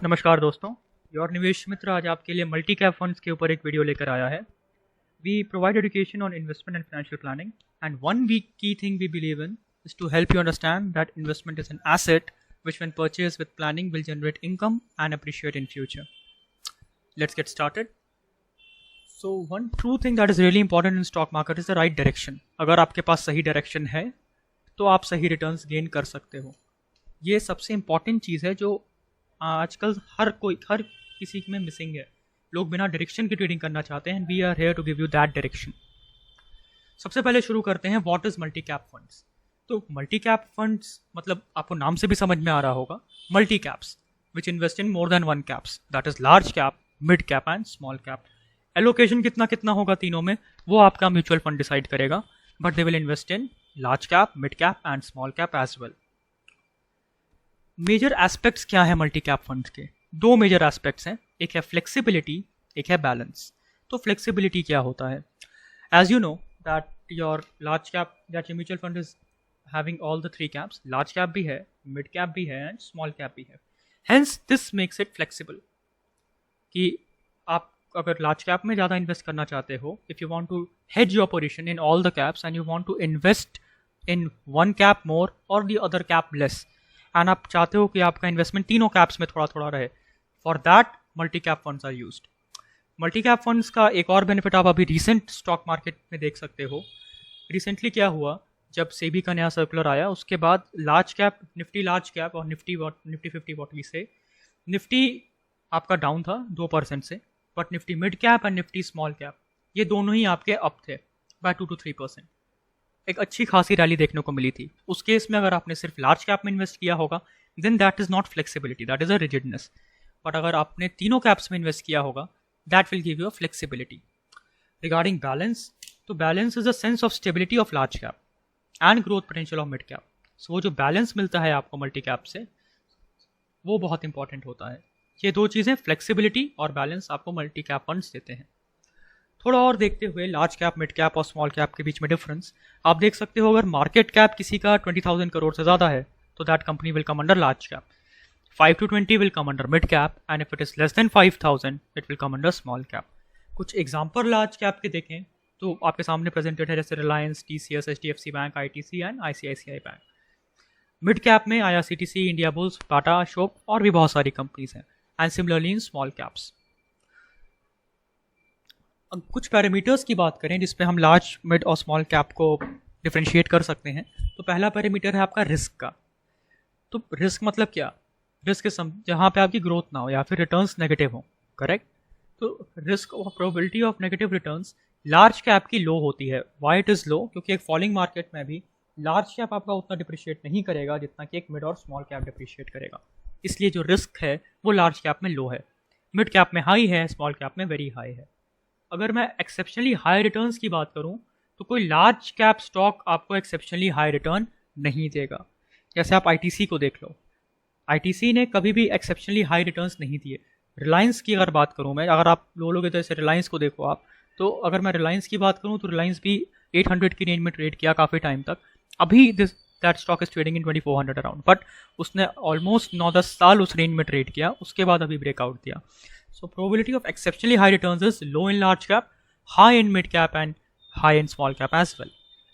नमस्कार दोस्तों, योर निवेश मित्र आज आपके लिए मल्टी कैप फंड्स के ऊपर एक वीडियो लेकर आया है। We provide education on investment and financial planning and one we key thing we believe in is to help you understand that investment is an asset which when purchased with planning will generate income and appreciate in future. Let's get started. So one true thing that is really important in stock market is the right direction. अगर आपके पास सही direction है तो आप सही returns gain कर सकते हो। ये सबसे इंपॉर्टेंट चीज़ है जो आजकल हर किसी में मिसिंग है। लोग बिना डायरेक्शन की ट्रेडिंग करना चाहते हैं। We are here to give you that direction. सबसे पहले शुरू करते हैं, what is multi cap funds. तो मल्टी कैप फंड्स मतलब आपको नाम से भी समझ में आ रहा होगा, multi caps which invest in more than one caps, that is large cap, mid cap and small cap. Allocation कितना कितना होगा तीनों में वो आपका म्यूचुअल फंड डिसाइड करेगा, but they will invest in large cap, mid cap and small cap as well. Major aspects क्या है मल्टी कैप फंड्स के? दो मेजर एस्पेक्ट्स हैं, एक है फ्लेक्सिबिलिटी, एक है बैलेंस। तो फ्लेक्सिबिलिटी क्या होता है? As you know that your large cap that your mutual fund is having all the three caps, large cap भी है, mid cap भी है and small cap भी है। Hence this makes it flexible कि आप अगर large cap में ज़्यादा invest करना चाहते हो, if you want to hedge your position in all the caps and you want to invest in one cap more or the other cap less and आप चाहते हो कि आपका investment तीनों caps में थोड़ा थोड़ा रहे, for that multi cap funds are used। Multi cap funds का एक और बेनिफिट आप अभी रिसेंट स्टॉक मार्केट में देख सकते हो। रिसेंटली क्या हुआ, जब सेबी का नया सर्कुलर आया उसके बाद large cap, Nifty large cap और निफ्टी 50 वॉट से निफ्टी आपका डाउन था 2% से, but Nifty mid cap and Nifty small cap ये दोनों ही आपके अप थे बाय 2 to 3%। एक अच्छी खासी रैली देखने को मिली थी। उस केस में अगर आपने सिर्फ लार्ज कैप में इन्वेस्ट किया होगा then that is not flexibility, that is a rigidness. But अगर आपने तीनों कैप्स में इन्वेस्ट किया होगा that will give you a flexibility. Regarding balance, तो balance is a sense of stability of large cap and growth potential of mid cap. So वो जो balance मिलता है आपको मल्टी कैप से वो बहुत इंपॉर्टेंट होता है। ये दो चीज़ें, फ्लेक्सिबिलिटी और बैलेंस, आपको मल्टी कैप फंड्स देते हैं। थोड़ा और देखते हुए लार्ज कैप, मिड कैप और स्मॉल कैप के बीच में डिफरेंस आप देख सकते हो। अगर मार्केट कैप किसी का 20,000 करोड़ से ज़्यादा है तो that company will come under large cap, 5 to 20 will come under mid cap and if it is less than 5,000 it will come under small cap. कुछ एग्जाम्पल लार्ज कैप के देखें तो आपके सामने प्रेजेंटेड है, जैसे Reliance, TCS, HDFC bank, ITC and ICICI bank. Mid cap में IRCTC, India bulls, Tata, Ashok और भी बहुत सारी कंपनीज हैं। And similarly in small caps. अब कुछ पैरामीटर्स की बात करें जिसपे हम लार्ज, मिड और स्मॉल कैप को डिफ्रेंशिएट कर सकते हैं, तो पहला पैरामीटर है आपका रिस्क का। तो रिस्क मतलब क्या? रिस्क जहाँ पे आपकी ग्रोथ ना हो या फिर रिटर्न्स नेगेटिव हो, करेक्ट? तो रिस्क और probability of negative returns large cap की लो होती है। Why it is low? क्योंकि एक फॉलिंग मार्केट में भी लार्ज कैप आपका उतना डिप्रिशिएट नहीं करेगा जितना कि एक मिड और स्मॉल कैप डिप्रिशिएट करेगा। इसलिए जो रिस्क है वो लार्ज कैप में लो है, मिड कैप में हाई है, स्मॉल कैप में वेरी हाई है। अगर मैं एक्सेप्शनली हाई रिटर्न्स की बात करूं तो कोई लार्ज कैप स्टॉक आपको एक्सेप्शनली हाई रिटर्न नहीं देगा। जैसे आप ITC को देख लो, ITC ने कभी भी एक्सेप्शनली हाई रिटर्न्स नहीं दिए। रिलायंस की अगर बात करूँ मैं, अगर आप लोगे तो जैसे रिलायंस को देखो आप, तो अगर मैं रिलायंस की बात करूं तो रिलायंस भी 800 की रेंज में ट्रेड किया काफ़ी टाइम तक। अभी that stock is trading in 2400 around, but उसने ऑलमोस्ट 9-10 साल उस रेंज में ट्रेड किया, उसके बाद अभी ब्रेकआउट दिया। So probability of exceptionally high returns is low in large cap, high in mid cap and high in small cap as well.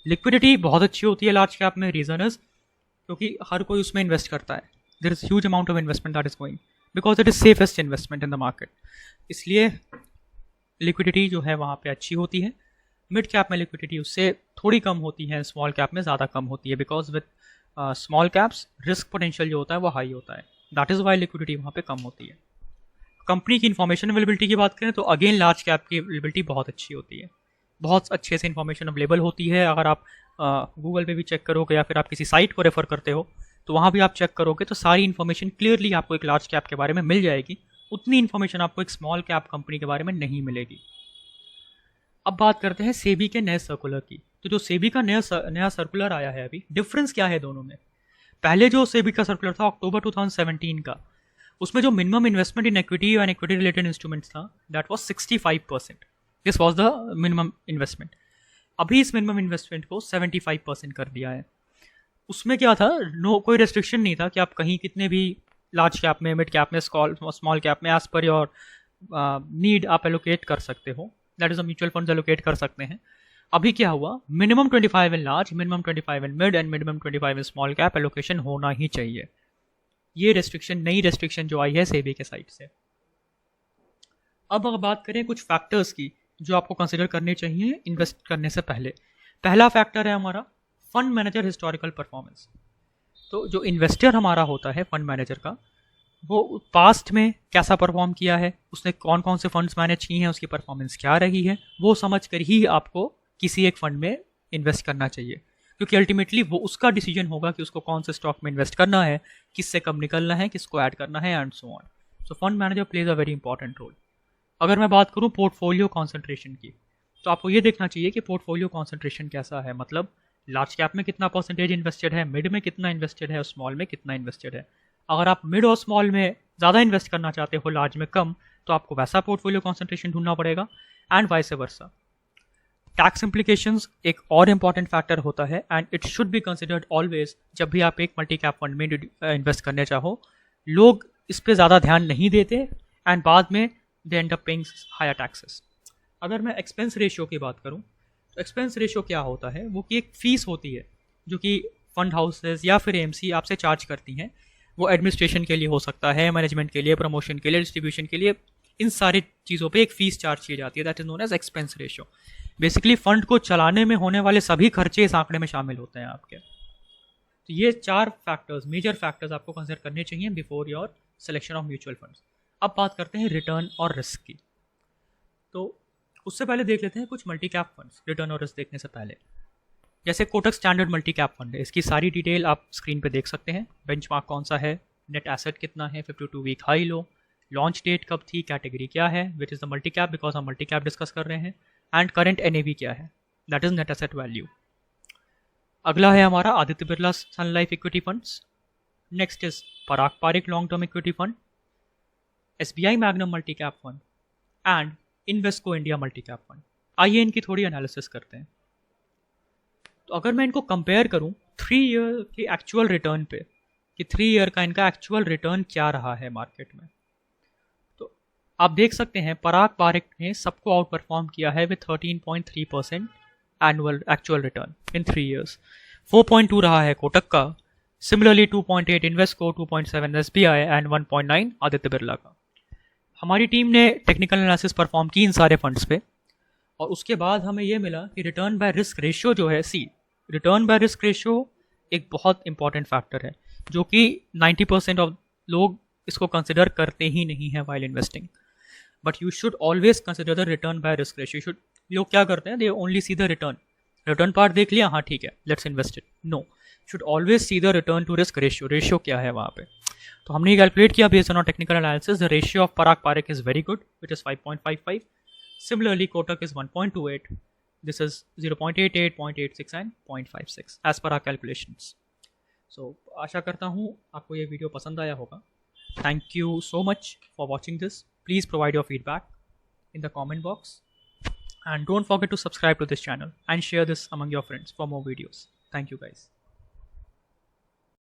Liquidity बहुत अच्छी होती है लार्ज कैप में। रीजन इज क्योंकि हर कोई उसमें इन्वेस्ट करता है। There is huge amount of investment that is going because it is safest investment in the market, इसलिए लिक्विडिटी जो है वहाँ पे अच्छी होती है। मिड कैप में लिक्विडिटी उससे थोड़ी कम होती है, स्मॉल कैप में ज़्यादा कम होती है, because with small caps risk potential जो होता है वो हाई होता है, दैट इज़ वाई लिक्विडिटी वहाँ पे कम होती है। कंपनी की इन्फॉर्मेशन अवेलेबिलिटी की बात करें तो अगेन लार्ज कैप की अवेलेबिलिटी बहुत अच्छी होती है, बहुत अच्छे से इन्फॉर्मेशन अवेलेबल होती है। अगर आप गूगल पे भी चेक करोगे या फिर आप किसी साइट को रेफर करते हो तो वहाँ भी आप चेक करोगे तो सारी इन्फॉर्मेशन क्लियरली आपको एक लार्ज कैप के बारे में मिल जाएगी। उतनी इन्फॉर्मेशन आपको एक स्मॉल कैप कंपनी के बारे में नहीं मिलेगी। अब बात करते हैं सेबी के नए सर्कुलर की। तो जो सेबी का नया सर्कुलर आया है, अभी डिफरेंस क्या है दोनों में? पहले जो सेबी का सर्कुलर था अक्टूबर 2017 का, उसमें जो minimum investment in equity and equity related instruments था that was 65%। This was the minimum investment. अभी इस मिनिमम इन्वेस्टमेंट को 75% कर दिया है। उसमें क्या था, कोई रेस्ट्रिक्शन नहीं था कि आप कहीं कितने भी लार्ज कैप में, मिड कैप में, स्मॉल कैप में, एज पर योर नीड आप एलोकेट कर सकते हो, that is a mutual fund allocate कर सकते हैं। अभी क्या हुआ, minimum 25 in large, minimum 25 in mid and minimum 25 in small cap allocation होना ही चाहिए। ये रेस्ट्रिक्शन, नई रेस्ट्रिक्शन जो आई है सेबी के साइड से। अब अगर बात करें कुछ फैक्टर्स की जो आपको कंसिडर करने चाहिए इन्वेस्ट करने से पहले, पहला फैक्टर है हमारा फंड मैनेजर हिस्टोरिकल परफॉर्मेंस। तो जो इन्वेस्टर हमारा होता है फंड मैनेजर का, वो पास्ट में कैसा परफॉर्म किया है, उसने कौन कौन से फंड्स मैनेज किए हैं, उसकी परफॉर्मेंस क्या रही है, वो समझ कर ही आपको किसी एक फंड में इन्वेस्ट करना चाहिए, क्योंकि अल्टीमेटली वो उसका डिसीजन होगा कि उसको कौन से स्टॉक में इन्वेस्ट करना है, किससे कब निकलना है, किसको ऐड करना है and so on. So fund manager plays a very important role. अगर मैं बात करूँ पोर्टफोलियो कॉन्सेंट्रेशन की, तो आपको ये देखना चाहिए कि पोर्टफोलियो कॉन्सेंट्रेशन कैसा है, मतलब लार्ज कैप में कितना परसेंटेज इन्वेस्टेड है, मिड में कितना इन्वेस्टेड है और स्मॉल में कितना इन्वेस्टेड है। अगर आप मिड और स्मॉल में ज़्यादा इन्वेस्ट करना चाहते हो, लार्ज में कम, तो आपको वैसा पोर्टफोलियो कॉन्सेंट्रेशन ढूंढना पड़ेगा and vice versa. Tax implications एक और इम्पॉर्टेंट फैक्टर होता है and it should be considered always जब भी आप एक मल्टी कैप फंड में इन्वेस्ट करने चाहो। लोग इस पर ज़्यादा ध्यान नहीं देते एंड बाद में they end up paying higher taxes. अगर मैं एक्सपेंस रेशियो की बात करूँ, तो एक्सपेंस रेशियो क्या होता है, वो कि एक फ़ीस होती है जो कि फंड हाउसेज या फिर एएमसी आपसे चार्ज करती हैं। वो एडमिनिस्ट्रेशन के लिए हो सकता है, मैनेजमेंट के लिए, प्रमोशन के लिए, डिस्ट्रीब्यूशन के लिए, इन सारी चीज़ों पे एक फ़ीस चार्ज की जाती है, that is known as expense ratio. Basically fund को चलाने में होने वाले सभी खर्चे इस आंकड़े में शामिल होते हैं आपके। तो ये 4 फैक्टर्स, मेजर फैक्टर्स आपको कंसिडर करने चाहिए before your selection of mutual funds. अब बात करते हैं रिटर्न और रिस्क की। तो उससे पहले देख लेते हैं कुछ मल्टी कैप फंड्स रिटर्न और रिस्क देखने से पहले। जैसे Kotak standard multi cap fund है, इसकी सारी डिटेल आप स्क्रीन पे देख सकते हैं। बेंचमार्क कौन सा है, नेट एसेट कितना है, 52 week high low, launch date कब थी, कैटेगरी क्या है, which is the multi cap because हम मल्टी कैप डिस्कस कर रहे हैं, एंड करंट एनएवी क्या है, that is net asset value. अगला है हमारा Aditya Birla sun life equity funds. Next is Parag Parikh long term equity fund, SBI magnum multi cap fund and Invesco India multi cap fund. आइए इनकी थोड़ी एनालिसिस करते हैं। तो अगर मैं इनको कंपेयर करूं 3 ईयर की एक्चुअल रिटर्न पे, कि 3 ईयर का इनका एक्चुअल रिटर्न क्या रहा है मार्केट में, तो आप देख सकते हैं पराग पारिक ने सबको आउट परफॉर्म किया है with 13.3% annual actual return in 3 years. 4.2 रहा है कोटक का, similarly 2.8 Invesco, 2.7 SBI and 1.9 Aditya Birla का। हमारी टीम ने टेक्निकल एनालिसिस परफॉर्म की इन सारे फंड्स पे, और उसके बाद हमें ये मिला कि रिटर्न बाय रिस्क रेशियो जो है, रिटर्न बाय रिस्क रेशियो एक बहुत इंपॉर्टेंट फैक्टर है जो कि 90% ऑफ लोग इसको कंसिडर करते ही नहीं है while investing. But you should always consider the return by risk ratio. लोग क्या करते हैं, they only see the return part देख लिया, हाँ ठीक है let's invest it, no, should always see the return to risk ratio क्या है वहाँ पे। तो हमने कैलकुलेट किया based on technical analysis, the ratio of Parag Parikh is very good, which is 5.55. Similarly, Kotak is 1.28. This is 0.88, 0.86 and 0.56 as per our calculations. So, आशा करता हूँ आपको ये वीडियो पसंद आया होगा. Thank you so much for watching this. Please provide your feedback in the comment box. And don't forget to subscribe to this channel and share this among your friends for more videos. Thank you guys.